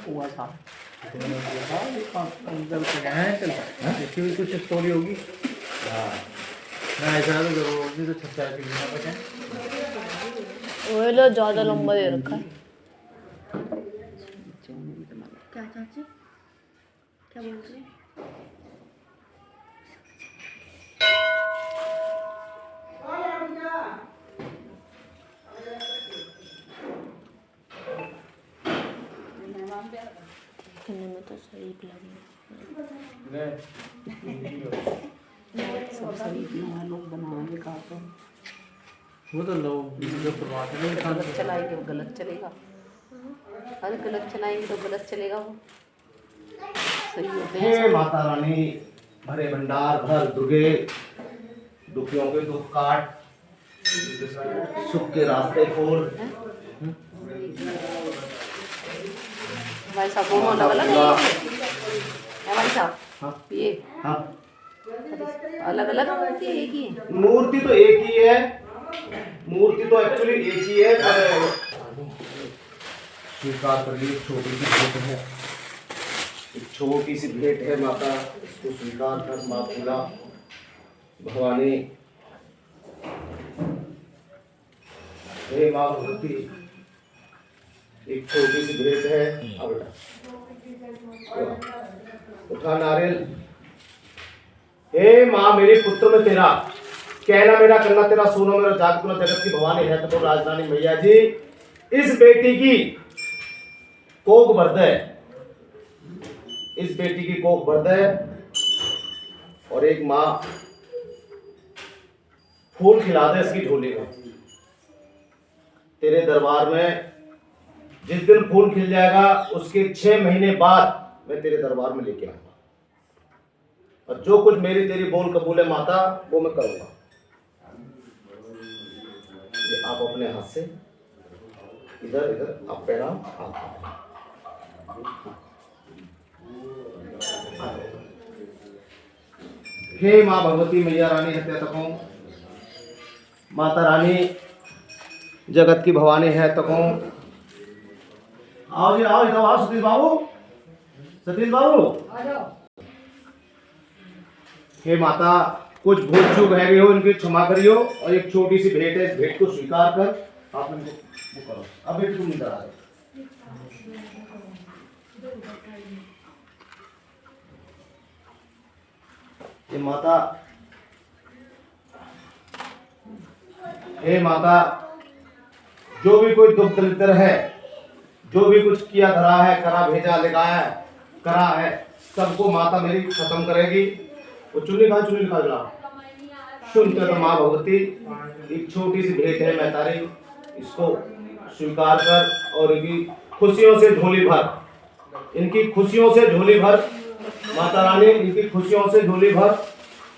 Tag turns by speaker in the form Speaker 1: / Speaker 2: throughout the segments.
Speaker 1: हुआ था तो मैंने देखा ये अंदर से है चलता है देखिए कुछ स्टोरी होगी। हाँ ना ऐसा तो जरूर तो छत्ता है बिना बचे
Speaker 2: वो लो ज़्यादा लंबा दे रखा है।
Speaker 3: क्या चाची क्या बोल रही है?
Speaker 2: दिखने में तो सही लगे
Speaker 1: नहीं
Speaker 3: सब सही इतना लोग बनाएंगे का तो
Speaker 1: वो तो लोग जो करवाते हैं
Speaker 3: गलत चलाएंगे वो गलत चलेगा। अरे गलत चलाएंगे तो गलत चलेगा वो सही होते हैं।
Speaker 4: हे माता रानी भरे भंडार भर दुर्गे दुखियों के दुख काट सुख के रास्ते खोल।
Speaker 3: भाई साहब दोनों अलग अलग है भाई साहब।
Speaker 4: हाँ
Speaker 3: ये
Speaker 4: हाँ
Speaker 3: अलग अलग मूर्ति एक ही है।
Speaker 4: मूर्ति तो एक ही है, मूर्ति तो एक्चुअली एक ही है पर स्वीकार कर ली। छोटी सी भेंट है, एक छोटी सी भेंट है माता, इसको स्वीकार कर माँ फूला भवानी। हे माँ भगवती एक छोटी सी भेंट है। अब बेटा उठा नारियल। हे माँ मेरे पुत्र में तेरा कहना मेरा करना तेरा सोना मेरा जागतना जगत की भवानी है तो राजधानी मैया जी इस बेटी की कोख भर दे, इस बेटी की कोख भर दे। और एक माँ फूल खिला दे इसकी झोली में। तेरे दरबार में जिस दिन फूल खिल जाएगा उसके 6 महीने बाद मैं तेरे दरबार में लेके आऊंगा और जो कुछ मेरी तेरी बोल कबूल है माता वो मैं करूंगा। ये आप अपने हाथ से इधर इधर आप पैरा आप हे माँ भगवती मैया रानी हत्या तकों माता रानी जगत की भवानी है तकों। आओ जी आओ इधर आओ सतीश बाबू, सतीश बाबू। हे माता कुछ भूल चूक है हो इनकी क्षमा करियो और एक छोटी सी भेंट है इस भेंट को स्वीकार कर आप इनको वो करो। अब बेटी तुम इधर आ जाओ। ये माता हे माता जो भी कोई दुख दरिद्र है जो भी कुछ किया धरा है करा भेजा लगाया है करा है सबको माता मेरी खत्म करेगी। वो चुन्नी खा सुनते तो माँ भगवती एक छोटी सी भेंट है मैं तारी इसको स्वीकार कर और इनकी खुशियों से झोली भर, इनकी खुशियों से झोली भर माता रानी, इनकी खुशियों से झोली भर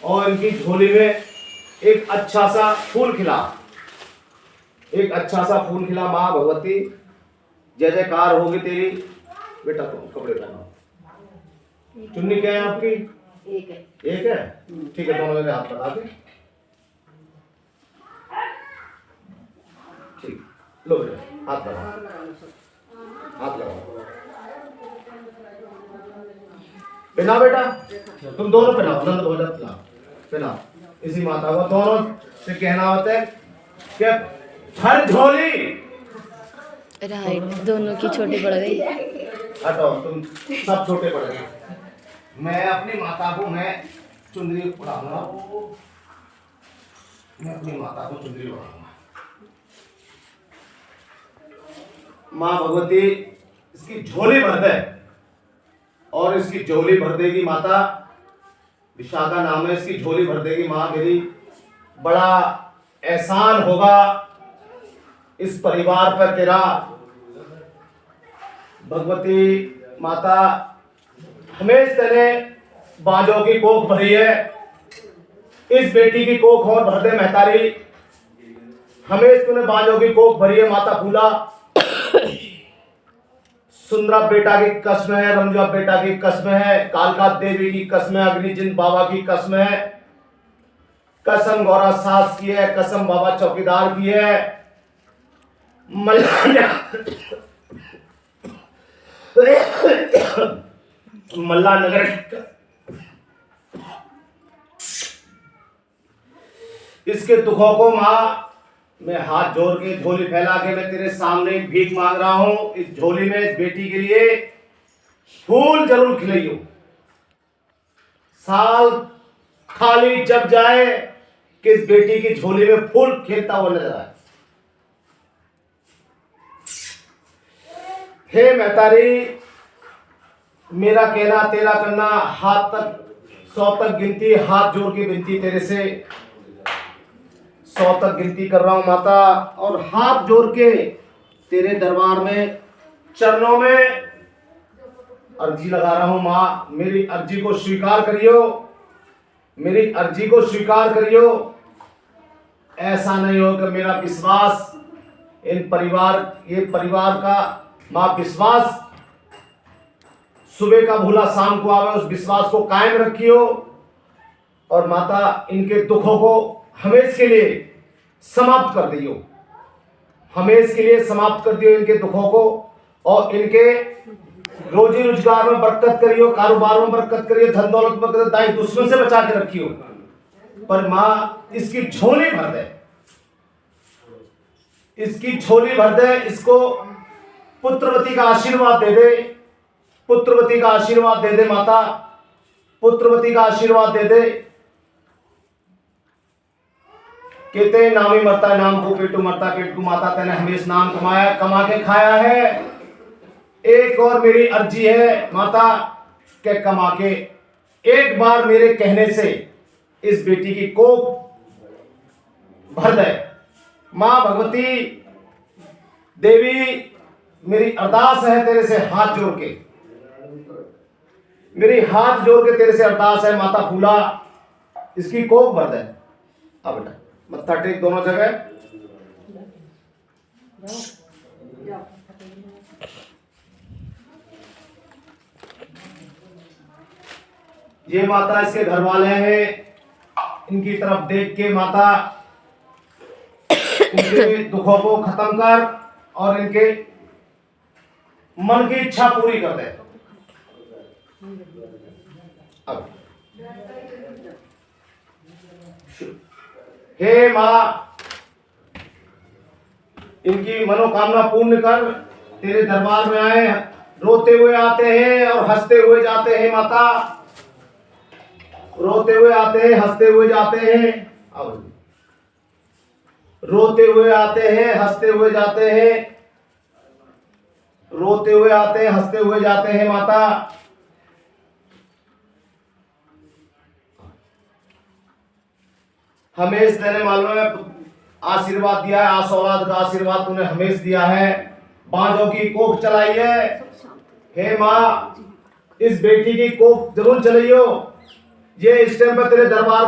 Speaker 4: और इनकी झोली में एक अच्छा सा फूल खिला, एक अच्छा सा फूल खिला माँ भगवती। जय जयकार होगी तेरी। बेटा तुम कपड़े पहनाओ। चुन्नी क्या है आपकी?
Speaker 3: एक है।
Speaker 4: एक है ठीक है दोनों मेरे हाथ बढ़ा दे। ठीक लो बेटा हाथ बढ़ाओ, हाथ लगाओ। पहना बेटा तुम दोनों पहनाओ, नंद भोजन पहनाओ। इसी माता को दोनों से कहना होता है कि हर झोली
Speaker 2: राइट दोनों की छोटी पड़ गई।
Speaker 4: हटाओ तुम सब छोटे पड़ गए। मैं अपनी माता को मैं चुंदरी उड़ाऊंगा, मैं अपनी माता को चुंदरी उड़ाऊंगा। माँ भगवती इसकी झोली भर दे और इसकी झोली भर देगी माता। विशाखा नाम है इसकी झोली भर देगी माँ मेरी। बड़ा एहसान होगा इस परिवार पर तेरा भगवती माता। हमें तेरे बाजों की कोख भरी है, इस बेटी की कोख और भर दे महतारी। हमें तूने बाजों की कोख भरी है माता फूला। सुंदरा बेटा की कसम है, रमजा बेटा की कसम है, कालका देवी की कसम है, अग्निजिन बाबा की कसम है, कसम गौरा सास की है, कसम बाबा चौकीदार की है। मल्ला नगर इसके दुखों को माँ मैं हाथ जोड़ के झोली फैला के मैं तेरे सामने भीख मांग रहा हूं। इस झोली में इस बेटी के लिए फूल जरूर खिलाइयो। साल खाली जब जाए कि इस बेटी की झोली में फूल खिलता हुआ नजर आए। हे महतारी, मेरा कहना तेरा करना, हाथ तक 100 तक गिनती, हाथ जोड़ के विनती तेरे से 100 तक गिनती कर रहा हूं माता, और हाथ जोड़ के तेरे दरबार में चरणों में अर्जी लगा रहा हूं। माँ मेरी अर्जी को स्वीकार करियो, मेरी अर्जी को स्वीकार करियो। ऐसा नहीं हो कि मेरा विश्वास ये परिवार का माँ विश्वास सुबह का भूला शाम को आवे, उस विश्वास को कायम रखियो। और माता इनके दुखों को हमेशा के लिए समाप्त कर दियो, हमेशा के लिए समाप्त कर दियो इनके दुखों को, और इनके रोजी रोजगार में बरकत करियो, कारोबार में बरकत करियो, धन दौलत में बरकत, दाई दुश्मन से बचा के रखियो। पर माँ इसकी झोली भर दे, इसकी झोली भर दे, इसको पुत्रवती का आशीर्वाद दे दे, पुत्रवती का आशीर्वाद दे दे माता, पुत्रवती का आशीर्वाद दे दे। कहते नाम ही मरता है, नाम को पेटू मरता, पेट को माता, तेने हमेशा नाम कमाया, कमा के खाया है। एक और मेरी अर्जी है माता के कमा के एक बार मेरे कहने से इस बेटी की कोख भर दे। मां भगवती देवी, मेरी अरदास है तेरे से हाथ जोड़ के, मेरी हाथ जोड़ के तेरे से अरदास है माता फूला, इसकी कोख भर दे। अब बेटा मत्था टेक दोनों जगह। ये माता इसके घर वाले हैं, इनकी तरफ देख के माता इनके दुखों को खत्म कर और इनके मन की इच्छा पूरी कर दे। अब हे माँ, इनकी मनोकामना पूर्ण कर। तेरे दरबार में आए, रोते हुए आते हैं और हंसते हुए जाते हैं माता, रोते हुए आते हैं, हंसते हुए जाते हैं। अब रोते हुए आते हैं, हंसते हुए जाते हैं, रोते हुए आते हैं, हंसते हुए जाते हैं माता। हमेशा तेने मालूम है आशीर्वाद दिया है, आशीर्वाद का आशीर्वाद तूने हमेशा दिया है, बांझों की कोख चलाई है। हे माँ, इस बेटी की कोख जरूर चलाइयो। ये इस टाइम पर तेरे दरबार में